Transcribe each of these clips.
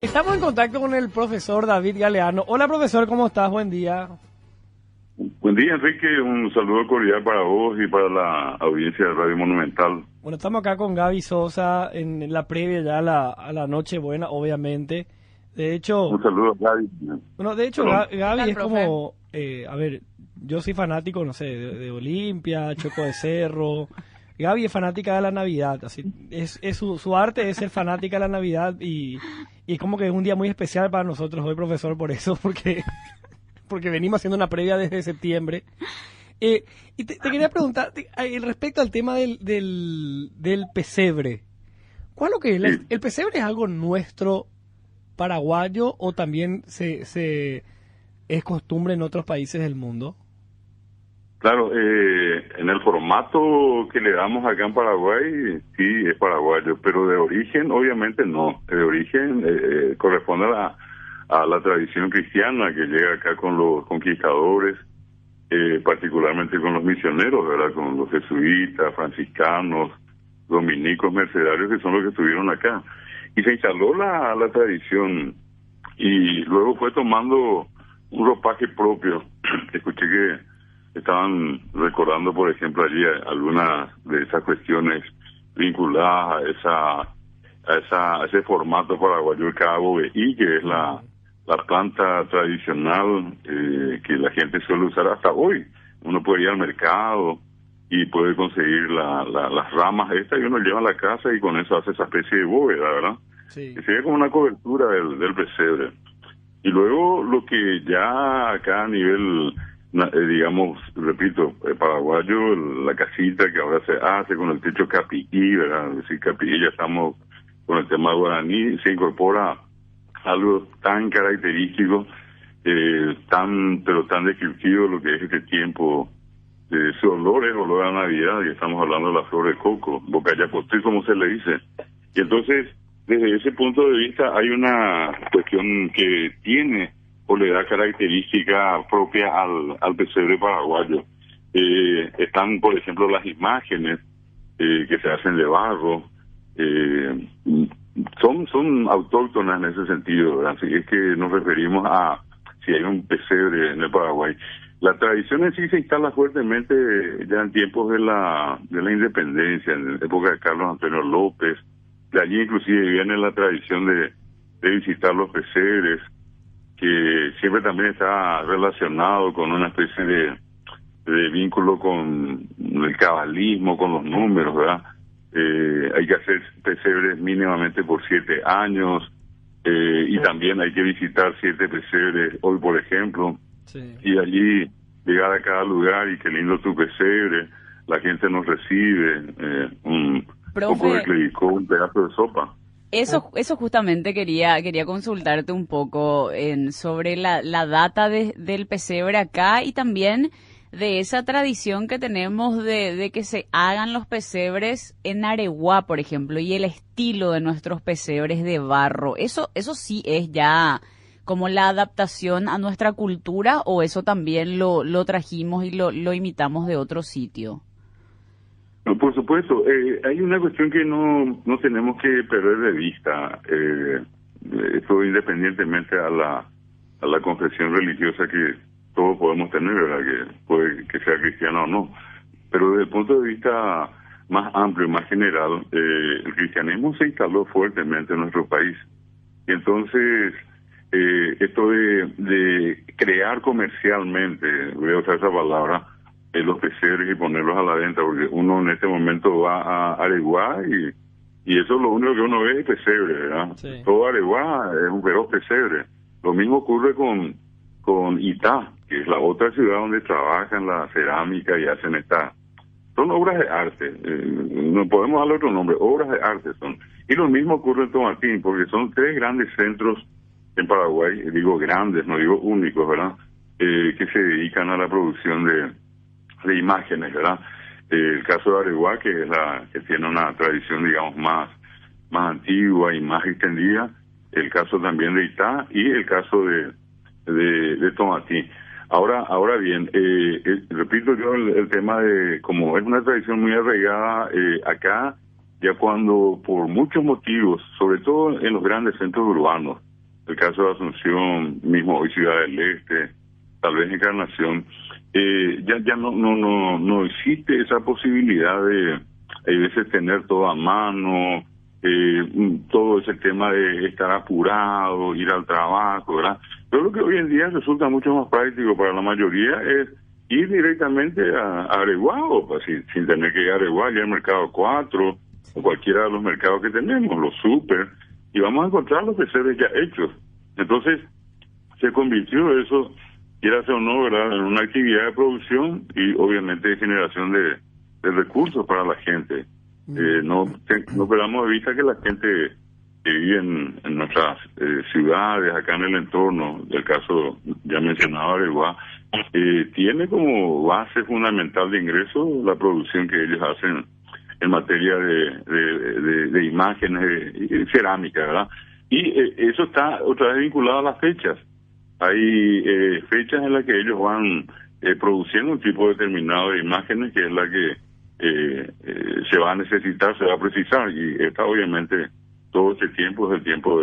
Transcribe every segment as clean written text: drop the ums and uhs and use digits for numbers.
Estamos en contacto con el profesor David Galeano. Hola profesor, ¿cómo estás? Buen día. Buen día, Enrique. Un saludo cordial para vos y para la audiencia de Radio Monumental. Bueno, estamos acá con Gaby Sosa en la previa ya a la Nochebuena, obviamente. De hecho, Un saludo a Gaby. bueno, de hecho Perdón. Gaby es profe? como, a ver, yo soy fanático, no sé, de Olimpia, Choco de Cerro. Gaby es fanática de la Navidad, así es su arte es ser fanática de la Navidad y es como que es un día muy especial para nosotros hoy, profesor, por eso, porque venimos haciendo una previa desde septiembre. Y te quería preguntar respecto al tema del pesebre. ¿Cuál es lo que es? Sí. ¿El pesebre es algo nuestro paraguayo o también se es costumbre en otros países del mundo? Claro, en el formato que le damos acá en Paraguay, sí es paraguayo, pero de origen obviamente no. De origen corresponde a la tradición cristiana que llega acá con los conquistadores, particularmente con los misioneros, ¿verdad? Con los jesuitas, franciscanos, dominicos, mercedarios, que son los que estuvieron acá. Y se instaló la tradición y luego fue tomando un ropaje propio. Escuché que estaban recordando, por ejemplo, allí algunas de esas cuestiones vinculadas a ese formato paraguayo, el cabo y que es la planta tradicional que la gente suele usar hasta hoy. Uno puede ir al mercado y puede conseguir las ramas estas y uno lleva a la casa y con eso hace esa especie de bóveda, ¿verdad? Sí. Que sería como una cobertura del pesebre. Y luego lo que ya acá a nivel, digamos, repito, paraguayo, la casita que ahora se hace con el techo capiquí, ¿verdad? Es decir, capiquí, ya estamos con el tema guaraní, se incorpora algo tan característico, pero tan descriptivo lo que es este tiempo. Su olor es olor a Navidad, y estamos hablando de la flor de coco, bocayapoté, como se le dice. Y entonces, desde ese punto de vista, hay una cuestión que tiene o le da característica propia al pesebre paraguayo. Están, por ejemplo, las imágenes que se hacen de barro, son autóctonas en ese sentido, ¿verdad? Así es que nos referimos a si hay un pesebre en el Paraguay. La tradición en sí se instala fuertemente ya en tiempos de la independencia, en la época de Carlos Antonio López. De allí inclusive viene la tradición de visitar los pesebres, que siempre también está relacionado con una especie de vínculo con el cabalismo, con los números, ¿verdad? Hay que hacer pesebres mínimamente por 7 años, y también hay que visitar 7 pesebres hoy, por ejemplo. Sí. Y allí llegar a cada lugar y qué lindo tu pesebre, la gente nos recibe, un poco de Profe, clericó, un pedazo de sopa. eso justamente quería consultarte un poco sobre la data del pesebre acá y también de esa tradición que tenemos de que se hagan los pesebres en Areguá, por ejemplo, y el estilo de nuestros pesebres de barro. Eso sí es ya como la adaptación a nuestra cultura, o eso también lo trajimos y lo imitamos de otro sitio. No, por supuesto, hay una cuestión que no tenemos que perder de vista, esto independientemente a la confesión religiosa que todos podemos tener, ¿verdad? Que puede que sea cristiano o no, pero desde el punto de vista más amplio y más general, el cristianismo se instaló fuertemente en nuestro país. Y entonces, esto de crear comercialmente, voy a usar esa palabra, los pesebres y ponerlos a la venta, porque uno en este momento va a Areguá y eso es lo único que uno ve es pesebre, ¿verdad? Sí. Todo Areguá es un feroz pesebre. Lo mismo ocurre con Itá, que es la otra ciudad donde trabajan la cerámica y hacen son obras de arte, no podemos darle otro nombre, obras de arte son. Y lo mismo ocurre en Tomatín, porque son 3 grandes centros en Paraguay, digo grandes, no digo únicos, ¿verdad? Que se dedican a la producción de imágenes, ¿verdad? El caso de Areguá, que es que tiene una tradición, digamos, más antigua y más extendida, el caso también de Itá y el caso de Tomatí. Ahora bien, repito yo el tema de, como es una tradición muy arraigada acá, ya cuando por muchos motivos, sobre todo en los grandes centros urbanos, el caso de Asunción, mismo hoy Ciudad del Este, tal vez Encarnación, ya no existe esa posibilidad de a veces tener todo a mano, todo ese tema de estar apurado, ir al trabajo, ¿verdad? Yo creo que hoy en día resulta mucho más práctico para la mayoría es ir directamente a Areguá, pues, sin tener que ir a Areguá, ya al Mercado 4 o cualquiera de los mercados que tenemos, los super, y vamos a encontrar los pesebres ya hechos. Entonces, se convirtió eso, quiera o no, ¿verdad?, en una actividad de producción y obviamente de generación de recursos para la gente. No perdamos de vista que la gente que vive en nuestras ciudades, acá en el entorno, del caso ya mencionado Areguá, tiene como base fundamental de ingreso la producción que ellos hacen en materia de imágenes, de cerámica, ¿verdad? Y eso está otra vez vinculado a las fechas. Hay fechas en las que ellos van produciendo un tipo determinado de imágenes que es la que se va a necesitar, se va a precisar, y esta obviamente todo este tiempo es el tiempo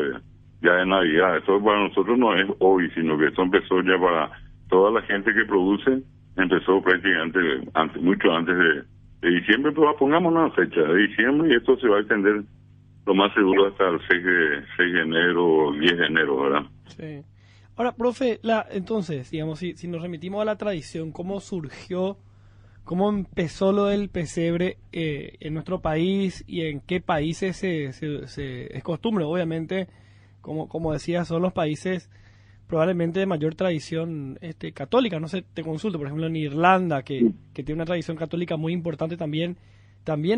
ya de Navidad. Esto para nosotros no es hoy, sino que esto empezó ya para toda la gente que produce, empezó prácticamente mucho antes de diciembre, pero pongamos una fecha de diciembre y esto se va a extender lo más seguro hasta el 6 de enero o 10 de enero, ¿verdad? Sí. Ahora, profe, entonces, digamos, si nos remitimos a la tradición, ¿cómo surgió, cómo empezó lo del pesebre en nuestro país y en qué países es costumbre? Obviamente, como decía, son los países probablemente de mayor tradición católica. No sé, te consulto, por ejemplo, en Irlanda, que tiene una tradición católica muy importante también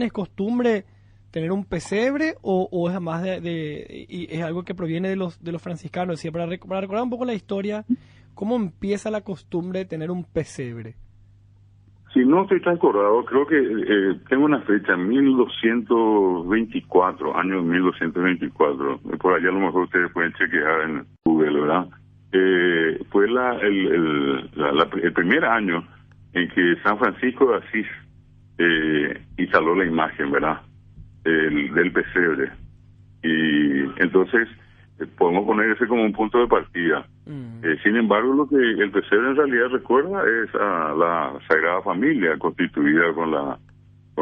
es costumbre tener un pesebre o es más y es algo que proviene de los franciscanos. Decía, para recordar un poco la historia, ¿cómo empieza la costumbre de tener un pesebre? Si no estoy tan acordado, creo que tengo una fecha, 1224, año 1224. Por allá a lo mejor ustedes pueden chequear en Google, ¿verdad? Fue el primer año en que San Francisco de Asís instaló la imagen, ¿verdad?, del pesebre. Y entonces podemos poner ese como un punto de partida. Sin embargo, lo que el pesebre en realidad recuerda es a la Sagrada Familia, constituida con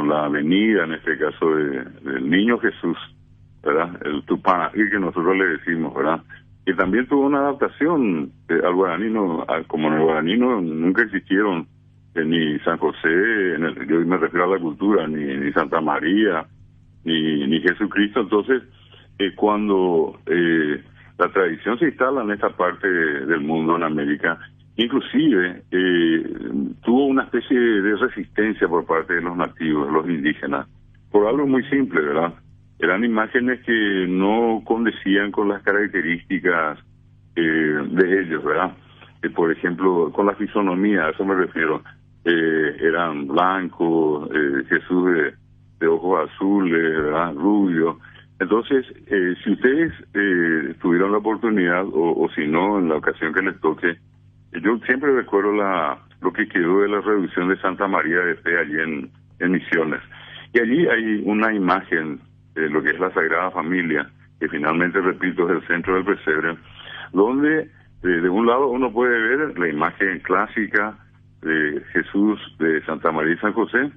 la venida, en este caso, del niño Jesús, ¿verdad?, el Tupanají, que nosotros le decimos, ¿verdad?, que también tuvo una adaptación al guaraní. Como en el guaraní nunca existieron ni San José, yo me refiero a la cultura, ni Santa María, ni Jesucristo. Entonces, cuando la tradición se instala en esta parte del mundo, en América, inclusive tuvo una especie de resistencia por parte de los nativos, los indígenas, por algo muy simple, ¿verdad? Eran imágenes que no condecían con las características de ellos, ¿verdad? Por ejemplo, con la fisonomía, a eso me refiero. Eran blancos, Jesús de ojos azules, ¿verdad?, rubio. Entonces, si ustedes tuvieron la oportunidad, o si no, en la ocasión que les toque, yo siempre recuerdo lo que quedó de la reducción de Santa María de Fe allí en Misiones. Y allí hay una imagen de lo que es la Sagrada Familia, que finalmente, repito, es el centro del pesebre, donde de un lado uno puede ver la imagen clásica de Jesús, de Santa María y San José,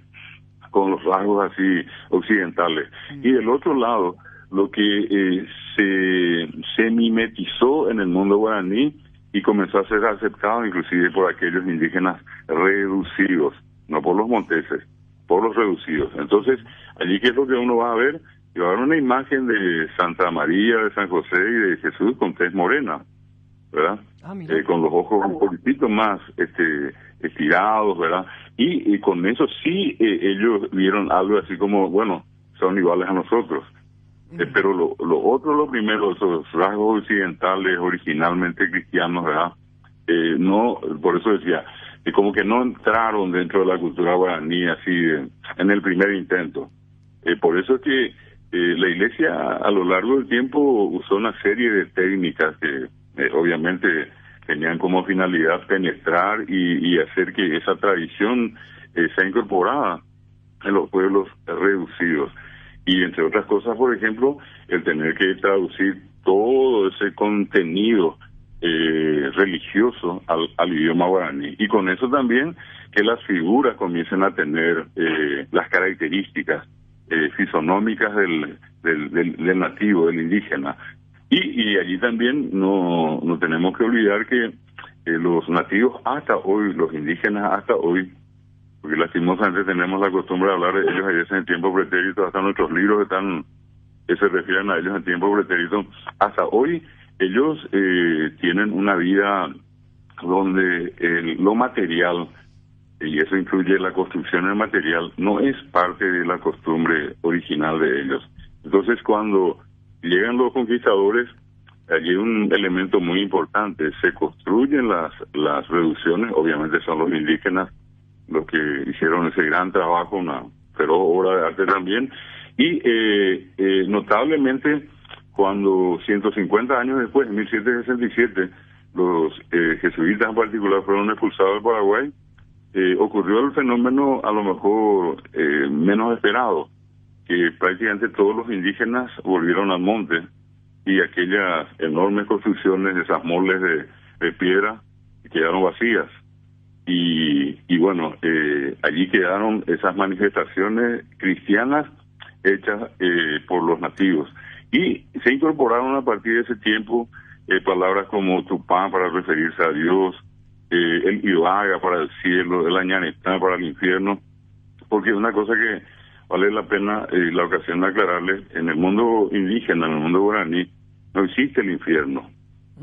con los rasgos así occidentales. Y del otro lado, lo que se mimetizó en el mundo guaraní y comenzó a ser aceptado inclusive por aquellos indígenas reducidos, no por los monteses, por los reducidos. Entonces, allí, ¿qué es lo que uno va a ver? Y va a ver una imagen de Santa María, de San José y de Jesús con tez morena, ¿verdad? Con los ojos un poquitito más estirados, ¿verdad? Y con eso sí ellos vieron algo así como, bueno, son iguales a nosotros. Pero lo primero, esos rasgos occidentales originalmente cristianos, ¿verdad? No, por eso decía, como que no entraron dentro de la cultura guaraní así en el primer intento. Por eso es que la Iglesia a lo largo del tiempo usó una serie de técnicas que obviamente tenían como finalidad penetrar y hacer que esa tradición sea incorporada en los pueblos reducidos. Y entre otras cosas, por ejemplo, el tener que traducir todo ese contenido religioso al idioma guaraní. Y con eso también que las figuras comiencen a tener las características fisonómicas del nativo, del indígena. Y allí también no tenemos que olvidar que los nativos hasta hoy, los indígenas hasta hoy, porque lastimosamente tenemos la costumbre de hablar de ellos a veces en tiempo pretérito, hasta nuestros libros están se refieren a ellos en tiempo pretérito, hasta hoy ellos tienen una vida donde lo material, y eso incluye la construcción del material, no es parte de la costumbre original de ellos. Entonces cuando llegan los conquistadores, allí hay un elemento muy importante, se construyen las reducciones, obviamente son los indígenas los que hicieron ese gran trabajo, una feroz obra de arte también, y notablemente cuando 150 años después, en 1767, los jesuitas en particular fueron expulsados del Paraguay, ocurrió el fenómeno a lo mejor menos esperado, que prácticamente todos los indígenas volvieron al monte y aquellas enormes construcciones, esas moles de piedra, quedaron vacías. Y bueno, allí quedaron esas manifestaciones cristianas hechas por los nativos. Y se incorporaron a partir de ese tiempo palabras como Tupán para referirse a Dios, el Ibaga para el cielo, el Añanetá para el infierno, porque es una cosa que vale la pena la ocasión de aclararles, en el mundo indígena, en el mundo guaraní, no existe el infierno.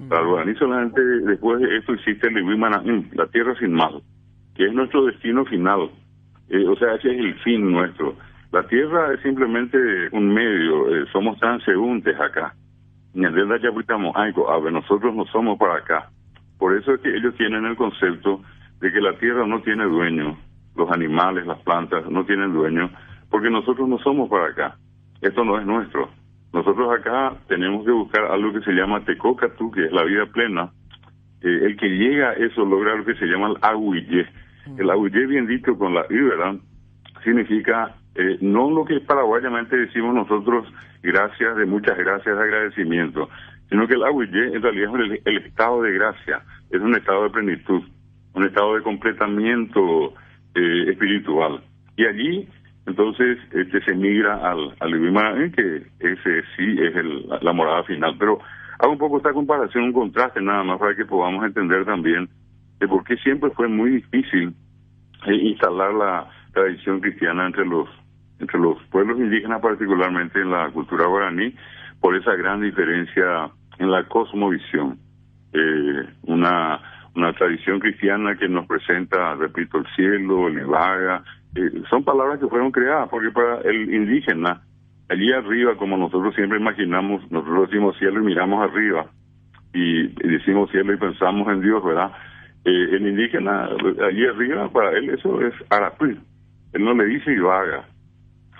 Para el guaraní solamente después de esto existe el Iwimanahín, la tierra sin mal, que es nuestro destino final. O sea, ese es el fin nuestro. La tierra es simplemente un medio, somos transeúntes acá. Nosotros no somos para acá. Por eso es que ellos tienen el concepto de que la tierra no tiene dueño, los animales, las plantas no tienen dueño, porque nosotros no somos para acá. Esto no es nuestro. Nosotros acá tenemos que buscar algo que se llama Tecócatú, que es la vida plena. El que llega a eso logra lo que se llama el aguillé. El aguillé, bien dicho con la I, ¿verdad?, significa no lo que paraguayamente decimos nosotros, gracias, de muchas gracias, de agradecimiento, sino que el aguillé en realidad es el estado de gracia, es un estado de plenitud, un estado de completamiento espiritual. Y allí, entonces, se migra al Iwimanahín, que ese sí es la morada final. Pero hago un poco esta comparación, un contraste nada más, para que podamos entender también de por qué siempre fue muy difícil instalar la tradición cristiana entre los pueblos indígenas, particularmente en la cultura guaraní, por esa gran diferencia en la cosmovisión. Una tradición cristiana que nos presenta, repito, el cielo, el Ibaga, son palabras que fueron creadas, porque para el indígena, allí arriba, como nosotros siempre imaginamos, nosotros decimos cielo y miramos arriba, y decimos cielo y pensamos en Dios, ¿verdad? El indígena, allí arriba, para él eso es Arapui. Él no le dice Ibaga.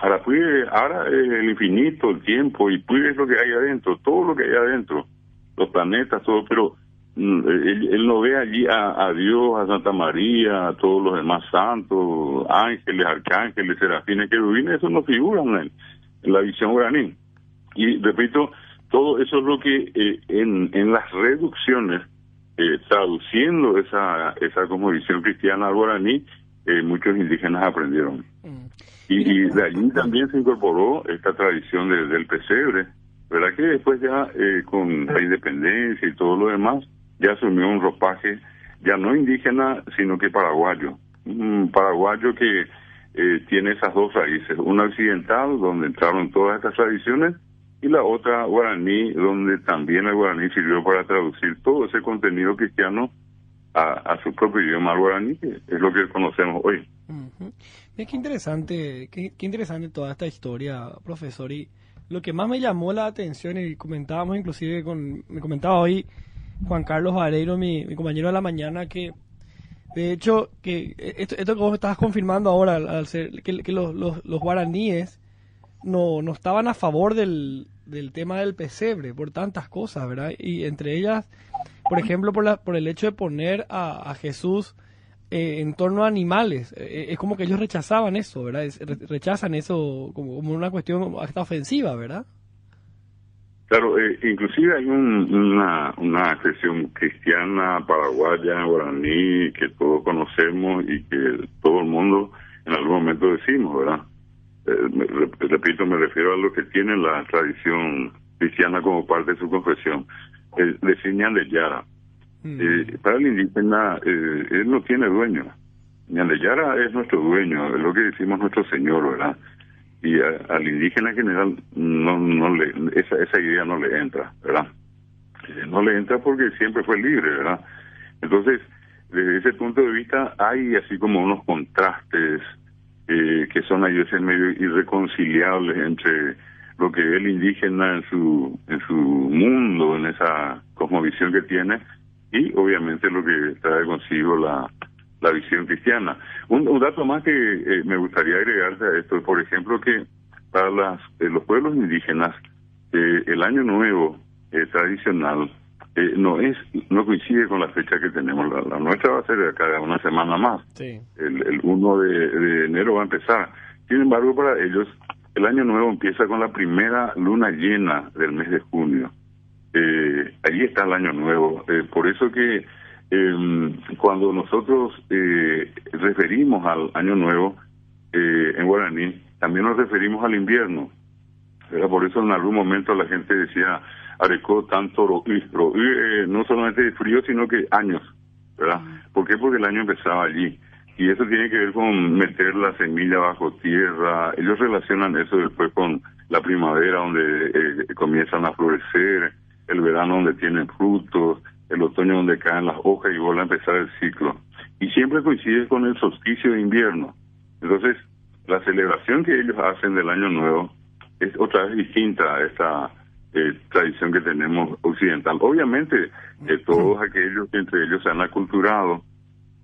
Arapui, Ara es el infinito, el tiempo, y Pui es lo que hay adentro, todo lo que hay adentro, los planetas, todo, pero él no ve allí a Dios, a Santa María, a todos los demás santos, ángeles, arcángeles, serafines, querubines, eso no figura en la visión guaraní. Y repito, todo eso es lo que en las reducciones, traduciendo esa cosmovisión cristiana al guaraní, muchos indígenas aprendieron. Y de allí también se incorporó esta tradición del pesebre, ¿verdad? Que después ya con la independencia y todo lo demás, ya asumió un ropaje ya no indígena, sino que paraguayo. Un paraguayo que tiene esas dos raíces, una occidental, donde entraron todas estas tradiciones, y la otra guaraní, donde también el guaraní sirvió para traducir todo ese contenido cristiano a su propio idioma, al guaraní, que es lo que conocemos hoy. Qué interesante toda esta historia, profesor. Y lo que más me llamó la atención, y comentábamos inclusive me comentaba hoy Juan Carlos Vareiro, mi compañero de la mañana, que de hecho que esto que vos estabas confirmando ahora, al ser que los guaraníes no estaban a favor del tema del pesebre por tantas cosas, ¿verdad? Y entre ellas, por ejemplo, por el hecho de poner a Jesús en torno a animales. Es como que ellos rechazaban eso, ¿verdad? Rechazan eso como una cuestión hasta ofensiva, ¿verdad? Claro, inclusive hay una expresión cristiana paraguaya, guaraní, que todos conocemos y que todo el mundo en algún momento decimos, ¿verdad? Repito, me refiero a lo que tiene la tradición cristiana como parte de su confesión. Decir Ñande Yara. Para el indígena, él no tiene dueño. Ñande Yara es nuestro dueño, es lo que decimos nuestro señor, ¿verdad? Y al indígena en general esa idea no le entra, ¿verdad? No le entra porque siempre fue libre, ¿verdad? Entonces, desde ese punto de vista hay así como unos contrastes que son a veces medio irreconciliables entre lo que es el indígena en su mundo, en esa cosmovisión que tiene, y obviamente lo que trae consigo la visión cristiana. Un dato más que me gustaría agregarse a esto, por ejemplo, que para los pueblos indígenas el año nuevo tradicional no coincide con la fecha que tenemos. La nuestra va a ser de acá a una semana más. Sí. El 1 de enero va a empezar. Sin embargo, para ellos el año nuevo empieza con la primera luna llena del mes de junio. Allí está el año nuevo. Por eso que cuando nosotros referimos al año nuevo en guaraní, también nos referimos al invierno, ¿verdad? Por eso en algún momento la gente decía arecó tanto no solamente de frío, sino que años, ¿verdad? ¿Por qué? Porque el año empezaba allí. Y eso tiene que ver con meter la semilla bajo tierra. Ellos relacionan eso después con la primavera, donde comienzan a florecer, el verano donde tienen frutos, el otoño donde caen las hojas y vuelve a empezar el ciclo. Y siempre coincide con el solsticio de invierno. Entonces, la celebración que ellos hacen del Año Nuevo es otra vez distinta a esta tradición que tenemos occidental. Obviamente, todos aquellos que entre ellos se han aculturado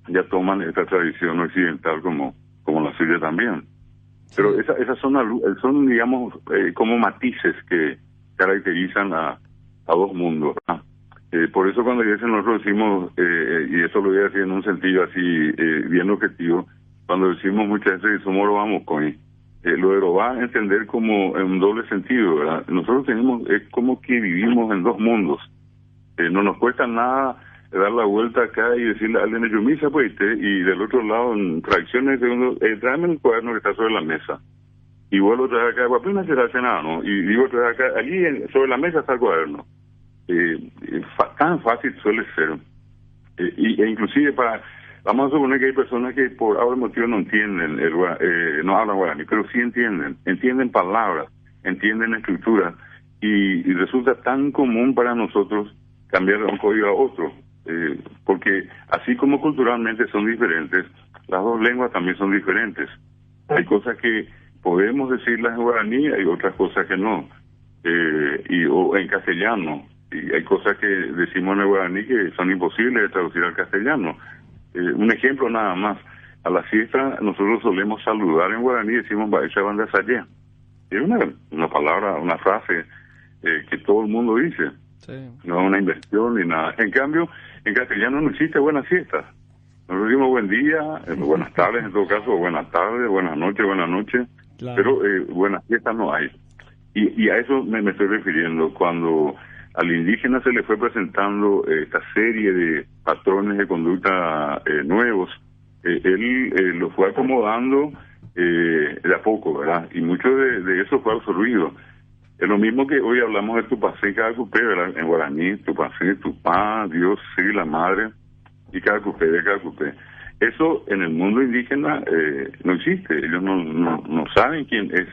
ya toman esta tradición occidental como la suya también. Pero esas son digamos, como matices que caracterizan a dos mundos, ¿verdad? Por eso cuando nosotros decimos, y eso lo voy a decir en un sentido así bien objetivo, cuando decimos muchas veces que somos Robamocoy, lo de Robá entender como en un doble sentido, ¿verdad? Nosotros es como que vivimos en dos mundos. No nos cuesta nada dar la vuelta acá y decirle a alguien, Yumisa, pues, y del otro lado, en fracciones de segundos, tráeme el cuaderno que está sobre la mesa. Y vuelvo a traer acá, apenas se hace nada, ¿no? Y digo, traer acá, allí sobre la mesa está el cuaderno. Tan fácil suele ser. E inclusive vamos a suponer que hay personas que por algún motivo no entienden, no hablan guaraní, pero sí entienden palabras, entienden escritura, y resulta tan común para nosotros cambiar de un código a otro, porque así como culturalmente son diferentes, las dos lenguas también son diferentes. Hay cosas que podemos decirlas en guaraní, hay otras cosas que no, o en castellano, y hay cosas que decimos en el guaraní que son imposibles de traducir al castellano. Un ejemplo nada más, a la siesta nosotros solemos saludar en guaraní, decimos Baecha Banda Sayé. Es una palabra, una frase que todo el mundo dice. Sí. No es una inversión ni nada. En cambio, en castellano no existe buena siesta. Nosotros decimos buen día, buenas tardes en todo caso, buenas tardes, buenas noches. Claro. Pero buenas siestas no hay. Y a eso me estoy refiriendo. Cuando al indígena se le fue presentando esta serie de patrones de conducta nuevos, él lo fue acomodando de a poco, ¿verdad? Y mucho de eso fue absorbido. Es lo mismo que hoy hablamos de Tupacé y Cacupé, ¿verdad? En guaraní, Tupacé, Tupá, Dios, sí, la madre, y Cacupé de Cacupé. Eso en el mundo indígena no existe, ellos no saben quién es.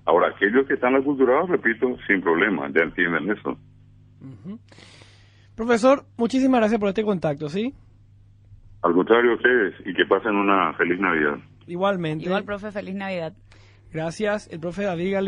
Ahora, aquellos que están aculturados, repito, sin problema, ya entienden eso. Uh-huh. Profesor, muchísimas gracias por este contacto, ¿sí? Al contrario, ustedes, y que pasen una feliz Navidad. Igualmente. Igual, profe, feliz Navidad. Gracias, el profe David Gale.